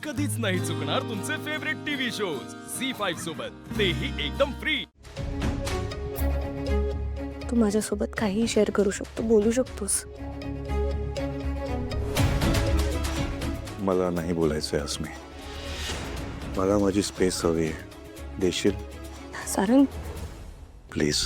कधीच नाही चुकणार तुमचे फेवरेट टीव्ही शोज झी5 सोबत, तेही एकदम फ्री। तू माझ्यासोबत काहीही शेअर करू शकतो, बोलू शकतोस। मला नाही बोलायचंय अस्मी, मला माझी स्पेस हवी आहे, देशील सारंग, प्लीज।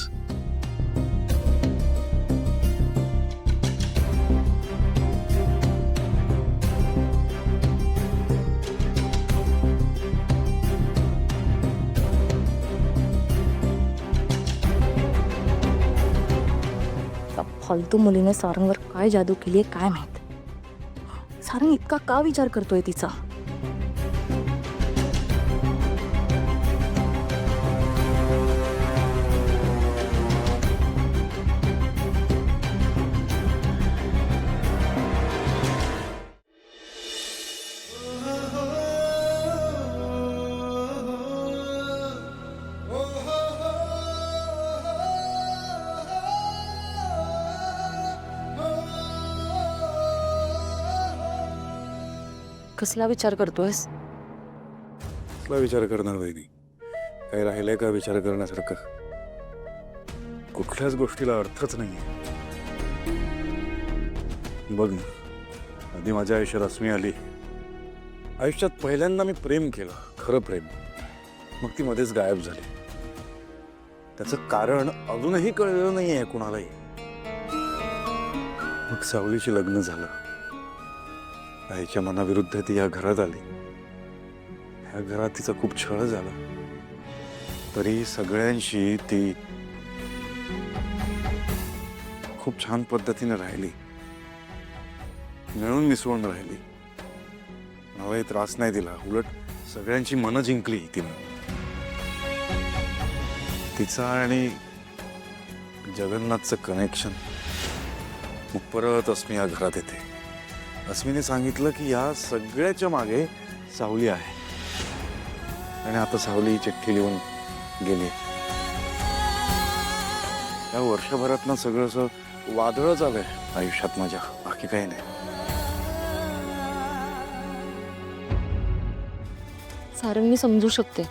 त्या फालतू मुलीने सारंगवर काय जादू केली आहे काय माहित। सारंग इतका का विचार करतोय तिचा? कसला विचार करतोयस? कसला विचार करणार वहिनी? काही राहिलंय का विचार करण्यासारखं? कुठल्याच गोष्टीला अर्थच नाहीये। बघ ना, आधी माझ्या आयुष्यात अस्मी आली, आयुष्यात पहिल्यांदा मी प्रेम केलं, खरं प्रेम, मग ती मध्येच गायब झाली। त्याचं कारण अजूनही कळलेलं नाहीये कुणालाही। मग सावलीशी लग्न झालं, आईच्या मनाविरुद्ध ती या घरात आली, ह्या घरात तिचा खूप छळ झाला, तरी सगळ्यांशी ती खूप छान पद्धतीने राहिली, मिळून मिसळून राहिली, मलाही त्रास नाही दिला, उलट सगळ्यांची मनं जिंकली तिनं। तिचा आणि जगन्नाथचं कनेक्शन। मग परत अस्मी या घरात येते। अस्मीने सांगितलं की या सगळ्याच्या मागे सावली आहे, आणि आता सावली चिठ्ठी लिहून गेली। या वर्षभरात ना सगळं असं वादळच आलंय आयुष्यात माझ्या, बाकी काही नाही। सारंग, मी समजू शकते,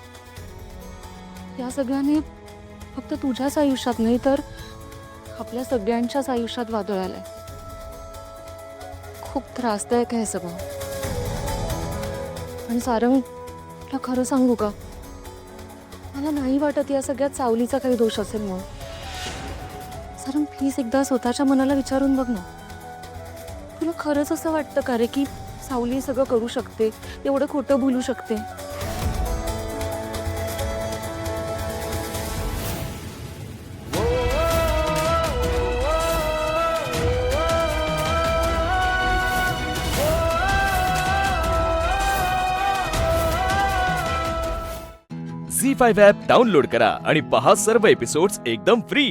या सगळ्यांनी फक्त तुझ्याच आयुष्यात नाही तर आपल्या सगळ्यांच्याच आयुष्यात वादळ आलंय। खूप त्रासदायक आहे सगळं। आणि सारंग, तुला खरं सांगू का, मला नाही वाटत या सगळ्यात सावलीचा काही दोष असेल म्हणून। सारंग, प्लीज एकदा स्वतःच्या मनाला विचारून बघ ना, तुला खरंच असं वाटतं का रे की सावली सगळं करू शकते, एवढं खोटं बोलू शकते? झी5 ॲप डाउनलोड करा आणि पहा सर्व एपिसोड्स एकदम फ्री।